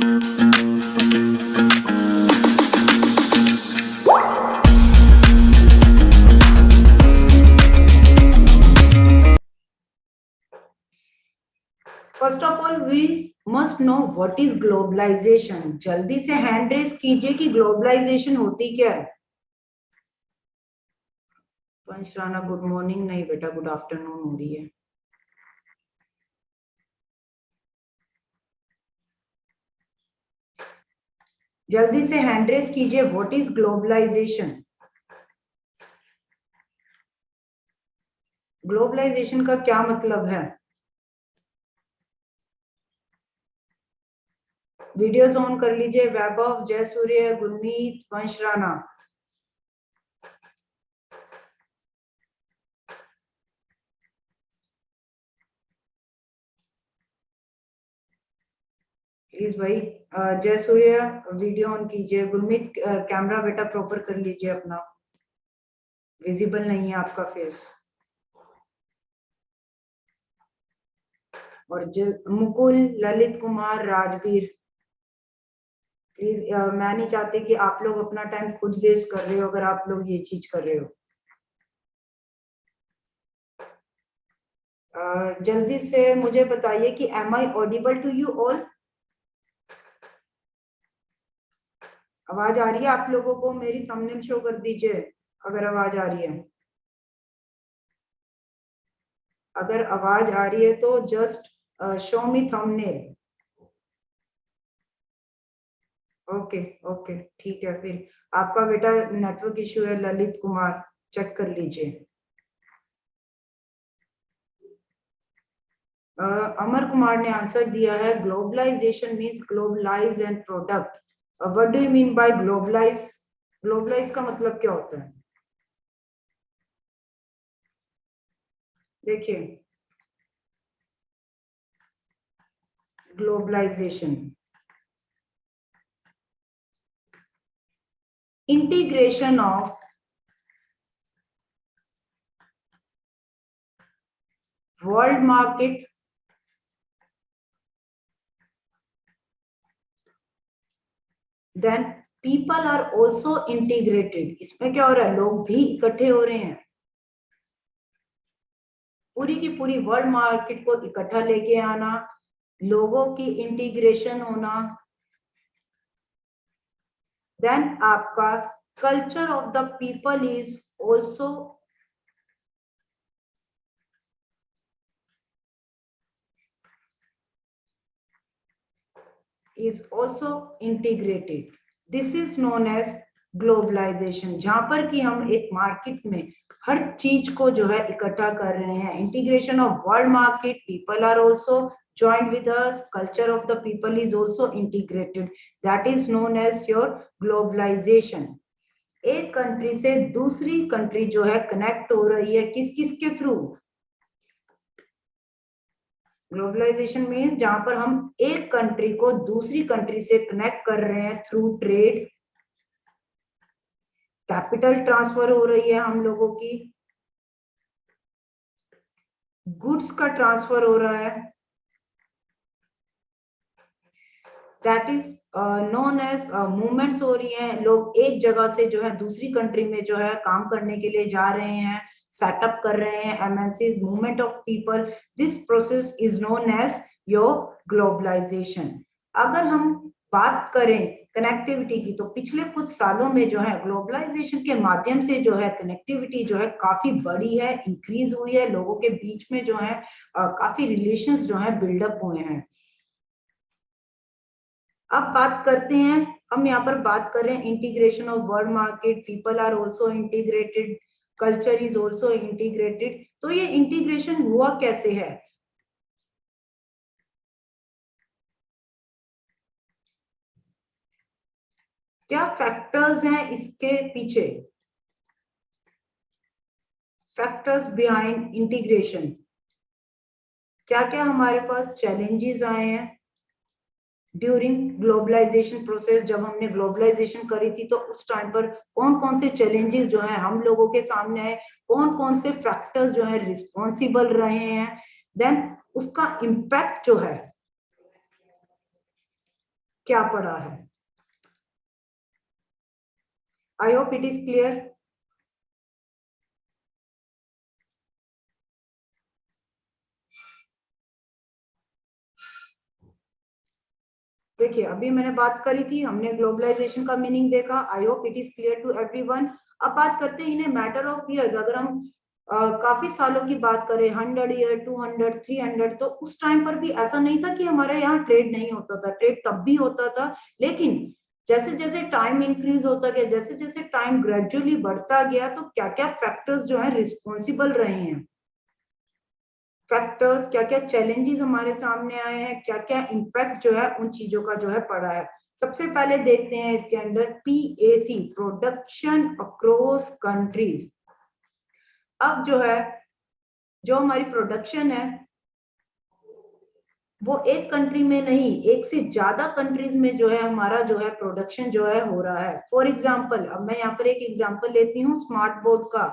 First of all we must know what is globalisation. जल्दी से hand raise कीजिए कि ग्लोबलाइजेशन होती क्या है। पंच राणा गुड मॉर्निंग नहीं बेटा, गुड आफ्टरनून हो रही है। जल्दी से हैंड रेज कीजिए, व्हाट इज ग्लोबलाइजेशन। ग्लोबलाइजेशन का क्या मतलब है? वीडियोस ऑन कर लीजिए। वैभव, जयसूर्य, गुरमीत, वंश राणा। प्लीज भाई, जयसूर्य वीडियो ऑन कीजिए। गुरमीत कैमरा बेटा प्रॉपर कर लीजिए अपना, विजिबल नहीं है आपका फेस। और मुकुल, ललित कुमार, राजवीर, प्लीज मैं नहीं चाहती कि आप लोग अपना टाइम खुद वेस्ट कर रहे हो अगर आप लोग ये चीज कर रहे हो। जल्दी से मुझे बताइए कि am I audible to you all. आवाज आ रही है आप लोगों को? मेरी थंबनेल शो कर दीजिए अगर आवाज आ रही है। अगर आवाज आ रही है तो जस्ट शो मी थंबनेल। ओके ओके ठीक है। फिर आपका बेटा नेटवर्क इश्यू है, ललित कुमार, चेक कर लीजिए। अमर कुमार ने आंसर दिया है, globalisation means globalise and product. What do you mean by globalise? Globalise का मतलब क्या होता है? देखिए, globalisation integration of world market then people are also integrated. इसमें क्या हो रहा है? लोग भी इकट्ठे हो रहे हैं। पूरी की पूरी वर्ल्ड मार्केट को इकट्ठा लेके आना, लोगों की इंटीग्रेशन होना। देन आपका culture of the people is also integrated. This is known as globalisation, जहां पर कि हम एक मार्केट में हर चीज को जो है इकट्ठा कर रहे हैं। Integration of world market, people are also joined with us, culture of the people is also integrated, that is known as your globalization। एक कंट्री से दूसरी कंट्री जो है कनेक्ट हो रही है, किस किस के थ्रू? ग्लोबलाइजेशन मीन्स जहां पर हम एक कंट्री को दूसरी कंट्री से कनेक्ट कर रहे हैं थ्रू ट्रेड। कैपिटल ट्रांसफर हो रही है हम लोगों की, गुड्स का ट्रांसफर हो रहा है, that is known as movements हो रही हैं। लोग एक जगह से जो है दूसरी कंट्री में जो है काम करने के लिए जा रहे हैं, सेटअप कर रहे हैं MNCs, movement of people. This process is known as your globalisation. अगर हम बात करें कनेक्टिविटी की, तो पिछले कुछ सालों में जो है ग्लोबलाइजेशन के माध्यम से जो है कनेक्टिविटी जो है काफी बड़ी है, इंक्रीज हुई है। लोगों के बीच में जो है काफी रिलेशंस जो है बिल्डअप हुए हैं। अब बात करते हैं, हम यहाँ पर बात कर रहे हैं integration of world market, people are also integrated, culture is also integrated. तो ये इंटीग्रेशन हुआ कैसे है? क्या फैक्टर्स हैं इसके पीछे? फैक्टर्स बिहाइंड इंटीग्रेशन, क्या क्या हमारे पास चैलेंजेस आए हैं ड्यूरिंग ग्लोबलाइजेशन प्रोसेस? जब हमने ग्लोबलाइजेशन करी थी तो उस टाइम पर कौन कौन से चैलेंजेस जो है हम लोगों के सामने आए, कौन कौन से फैक्टर्स जो है रिस्पॉन्सिबल रहे हैं, देन उसका इम्पैक्ट जो है क्या पढ़ा है। आई होप इट इज क्लियर। देखिए अभी मैंने बात करी थी, हमने ग्लोबलाइजेशन का मीनिंग देखा। I hope it is clear to everyone. अब बात करते हैं in a matter of years. अगर हम काफी सालों की बात करें, 100 ईयर, 200, 300, तो उस टाइम पर भी ऐसा नहीं था कि हमारे यहाँ ट्रेड नहीं होता था। ट्रेड तब भी होता था, लेकिन जैसे जैसे टाइम इंक्रीज होता गया, जैसे जैसे टाइम ग्रेजुअली बढ़ता गया, तो क्या क्या फैक्टर्स जो है रिस्पॉन्सिबल रहे हैं, फैक्टर्स, क्या क्या चैलेंजेस हमारे सामने आए हैं, क्या क्या इम्पैक्ट जो है उन चीजों का जो है पड़ा है। सबसे पहले देखते हैं इसके अंदर PAC, प्रोडक्शन अक्रॉस कंट्रीज। अब जो है, जो हमारी प्रोडक्शन है वो एक कंट्री में नहीं, एक से ज्यादा कंट्रीज में जो है हमारा जो है प्रोडक्शन जो है हो रहा है। फॉर एग्जाम्पल, अब मैं यहाँ पर एक एग्जाम्पल लेती हूँ स्मार्ट बोर्ड का।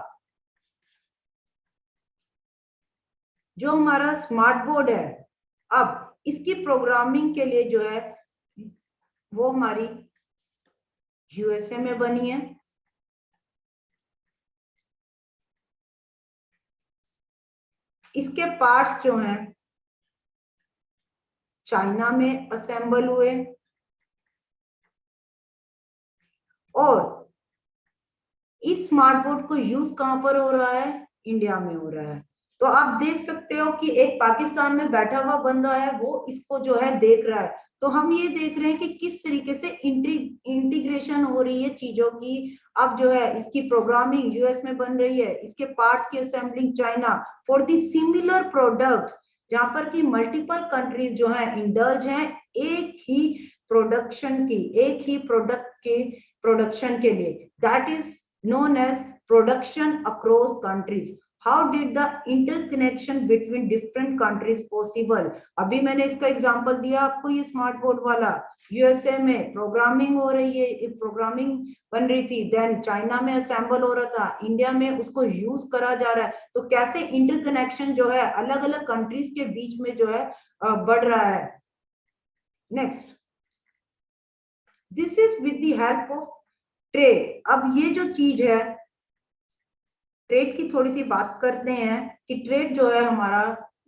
जो हमारा स्मार्ट बोर्ड है, अब इसकी प्रोग्रामिंग के लिए जो है वो हमारी USA में बनी है। इसके पार्ट्स जो हैं चाइना में असेंबल हुए, और इस स्मार्ट बोर्ड को यूज कहां पर हो रहा है, इंडिया में हो रहा है। तो आप देख सकते हो कि एक पाकिस्तान में बैठा हुआ बंदा है, वो इसको जो है देख रहा है। तो हम ये देख रहे हैं कि किस तरीके से इंटीग्रेशन हो रही है चीजों की। अब जो है इसकी प्रोग्रामिंग US में बन रही है, इसके पार्ट्स की assembling China, for the similar products, जहां पर की मल्टीपल कंट्रीज जो है इंडल्ज हैं एक ही प्रोडक्शन की, एक ही प्रोडक्ट के प्रोडक्शन के लिए। That is known as production across countries. How did the interconnection between different countries possible? अभी मैंने इसका एग्जांपल दिया आपको, ये स्मार्ट बोर्ड वाला USA में प्रोग्रामिंग हो रही है, प्रोग्रामिंग बन रही थी, देन चाइना में असेंबल हो रहा था, इंडिया में उसको यूज करा जा रहा है। तो कैसे इंटरकनेक्शन जो है अलग अलग कंट्रीज के बीच में जो है बढ़ रहा है। Next, this is with the help of trade. अब ये जो चीज है, ट्रेड की थोड़ी सी बात करते हैं कि ट्रेड जो है हमारा,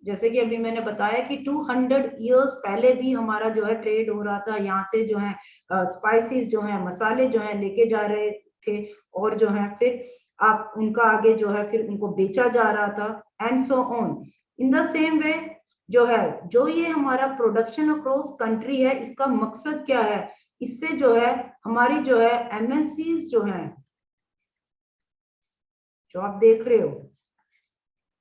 जैसे कि अभी मैंने बताया कि 200 इयर्स पहले भी हमारा जो है ट्रेड हो रहा था। यहाँ से जो है स्पाइसेस जो है, मसाले जो है लेके जा रहे थे, और जो है फिर आप उनका आगे जो है फिर उनको बेचा जा रहा था, and so on. In the same way जो है, जो ये हमारा प्रोडक्शन अक्रॉस कंट्री है, इसका मकसद क्या है, इससे जो है हमारी जो है MNCs जो है, जो आप देख रहे हो,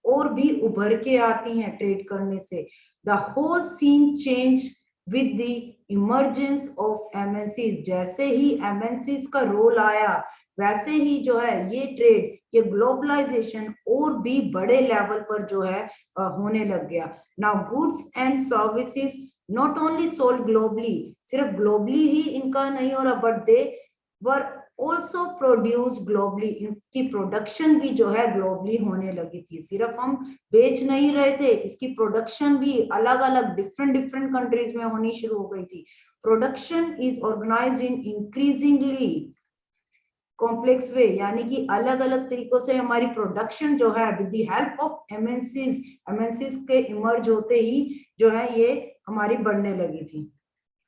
और भी उभर के आती हैं ट्रेड करने से। The whole scene change with the emergence of MNCs। जैसे ही MNCs का रोल आया, वैसे ही जो है ये ट्रेड, ये ग्लोबलाइजेशन और भी बड़े लेवल पर जो है होने लग गया। Now goods and services not only sold globally, सिर्फ ग्लोबली ही इनका नहीं हो रहा, but they were also produce globally. इनकी प्रोडक्शन भी जो है ग्लोबली होने लगी थी। सिर्फ हम बेच नहीं रहे थे, इसकी प्रोडक्शन भी अलग अलग डिफरेंट डिफरेंट कंट्रीज में होनी शुरू हो गई थी। Production is organised in increasingly complex way, यानी कि अलग अलग तरीकों से हमारी प्रोडक्शन जो है with the help of MNCs के इमर्ज होते ही जो है ये हमारी बढ़ने लगी थी।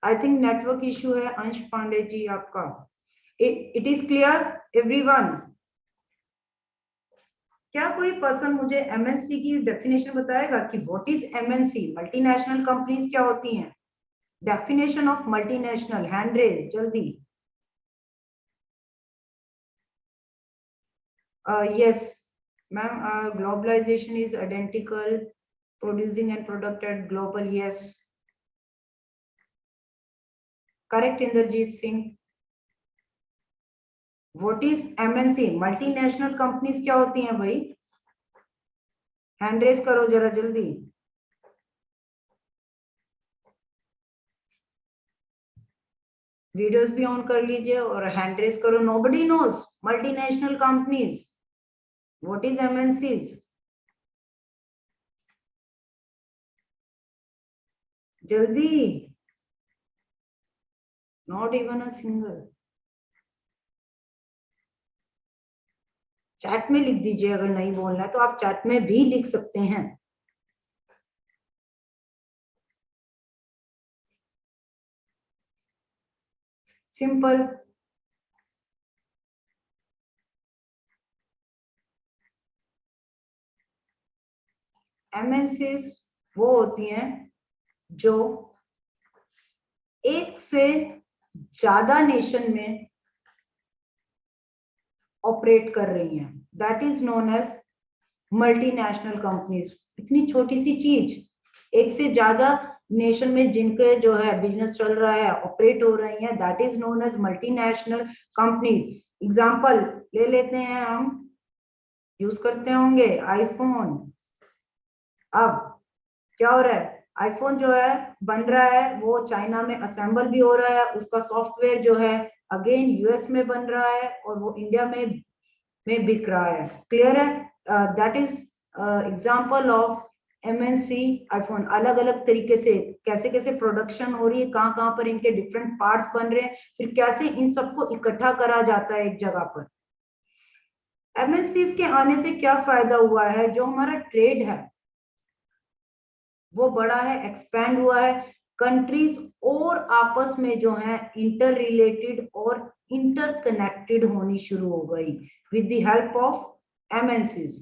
आई थिंक नेटवर्क इशू है अंश पांडे जी आपका। It is clear everyone? क्या कोई पर्सन मुझे MNC की डेफिनेशन बताएगा कि what is MNC? Multinational companies क्या होती हैं? Definition of multinational, hand raise जल्दी। Yes ma'am, globalisation is identical producing and product at global, yes correct Inderjeet Singh. What is MNC? Multinational companies क्या होती हैं भाई? हैंड रेज करो जरा जल्दी। वीडियोस भी ऑन कर लीजिए और हैंड रेज करो। Nobody knows multinational companies, what is MNCs? जल्दी। Not even a single. Chat में लिख दीजिए, अगर नहीं बोलना है तो आप चैट में भी लिख सकते हैं। सिंपल। एमएनसीज वो होती हैं जो एक से ज्यादा नेशन में ऑपरेट कर रही हैं, that is known as multinational companies. इतनी छोटी सी चीज, एक से ज्यादा नेशन में जिनके जो है बिजनेस चल रहा है, ऑपरेट हो रही है, that is known as multinational companies. Example ले लेते हैं, हम यूज करते होंगे आईफोन। अब क्या हो रहा है, आईफोन जो है बन रहा है, वो चाइना में असेंबल भी हो रहा है, उसका सॉफ्टवेयर जो है अगेन यूएस में बन रहा है और वो इंडिया में बिक रहा है। क्लियर है? That is example of MNC iPhone. अलग अलग तरीके से कैसे कैसे प्रोडक्शन हो रही है, कहाँ कहाँ पर इनके डिफरेंट पार्ट्स बन रहे हैं, फिर कैसे इन सबको इकट्ठा करा जाता है एक जगह पर। एमएनसीज के आने से क्या फायदा हुआ है, जो हमारा ट्रेड है वो बड़ा है, एक्सपैंड हुआ है। कंट्रीज और आपस में जो है इंटर रिलेटेड और इंटरकनेक्टेड होनी शुरू हो गई with the help of MNCs.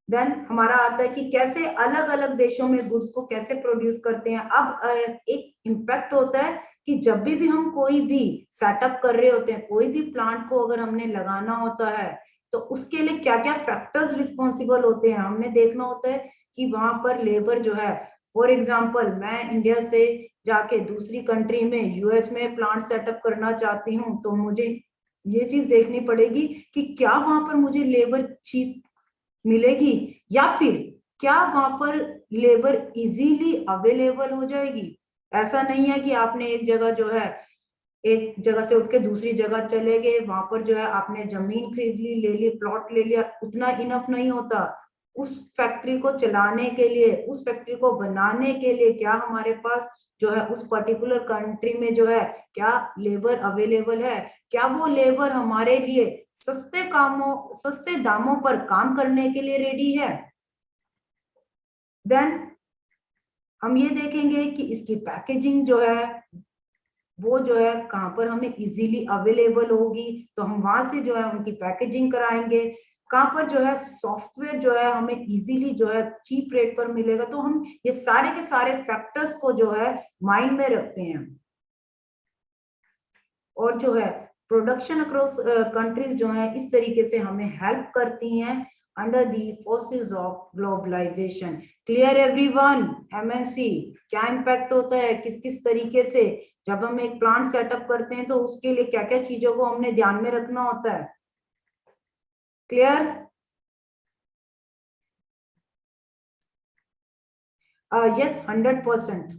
Then हमारा आता है कि कैसे अलग अलग देशों में गुड्स को कैसे प्रोड्यूस करते हैं। अब एक इम्पैक्ट होता है कि जब भी हम कोई भी सेटअप कर रहे होते हैं, कोई भी प्लांट को अगर हमने लगाना होता है, तो उसके लिए क्या क्या फैक्टर्स रिस्पॉन्सिबल होते हैं, हमने देखना होता है कि वहां पर लेबर जो है, फॉर एग्जाम्पल मैं इंडिया से जाके दूसरी कंट्री में यूएस में प्लांट सेटअप करना चाहती हूँ, तो मुझे ये चीज देखनी पड़ेगी कि क्या वहां पर मुझे लेबर चीप मिलेगी, या फिर क्या वहां पर लेबर इजीली अवेलेबल हो जाएगी। ऐसा नहीं है कि आपने एक जगह जो है, एक जगह से उठ के दूसरी जगह चले गए, वहां पर जो है आपने जमीन खरीद ली, ले ली, प्लॉट ले लिया, उतना इनफ नहीं होता। उस फैक्ट्री को चलाने के लिए, उस फैक्ट्री को बनाने के लिए क्या हमारे पास जो है उस पर्टिकुलर कंट्री में जो है क्या लेबर अवेलेबल है, क्या वो लेबर हमारे लिए सस्ते दामों पर काम करने के लिए रेडी है। देन हम ये देखेंगे कि इसकी पैकेजिंग जो है वो जो है कहाँ पर हमें इजीली अवेलेबल होगी, तो हम वहां से जो है उनकी पैकेजिंग कराएंगे। कहाँ पर जो है सॉफ्टवेयर जो है हमें इजीली जो है चीप रेट पर मिलेगा। तो हम ये सारे के सारे फैक्टर्स को जो है माइंड में रखते हैं, और जो है प्रोडक्शन अक्रॉस कंट्रीज जो है इस तरीके से हमें हेल्प करती हैं under the forces of globalisation. Clear everyone? MNC क्या इम्पैक्ट होता है, किस किस तरीके से, जब हम एक प्लांट सेटअप करते हैं तो उसके लिए क्या क्या चीजों को हमने ध्यान में रखना होता है। क्लियर? यस, 100%।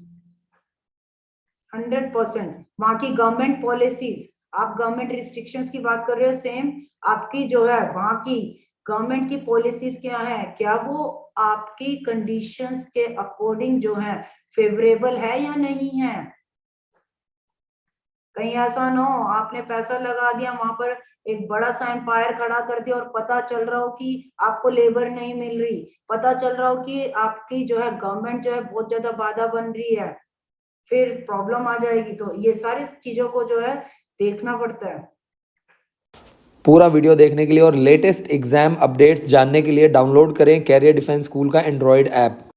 100% वहां की गवर्नमेंट पॉलिसीज, आप गवर्नमेंट रिस्ट्रिक्शंस की बात कर रहे हो, सेम आपकी जो है वहां की गवर्नमेंट की पॉलिसीज क्या है, क्या वो आपकी कंडीशंस के अकॉर्डिंग जो है फेवरेबल है या नहीं है। कहीं ऐसा ना हो आपने पैसा लगा दिया, वहां पर एक बड़ा सा एम्पायर खड़ा कर दिया और पता चल रहा हो कि आपको लेबर नहीं मिल रही, पता चल रहा हो कि आपकी जो है गवर्नमेंट जो है बहुत ज्यादा बाधा बन रही है, फिर प्रॉब्लम आ जाएगी। तो ये सारी चीजों को जो है देखना पड़ता है। पूरा वीडियो देखने के लिए और लेटेस्ट एग्जाम अपडेट्स जानने के लिए डाउनलोड करें कैरियर डिफेंस स्कूल का एंड्रॉयड ऐप।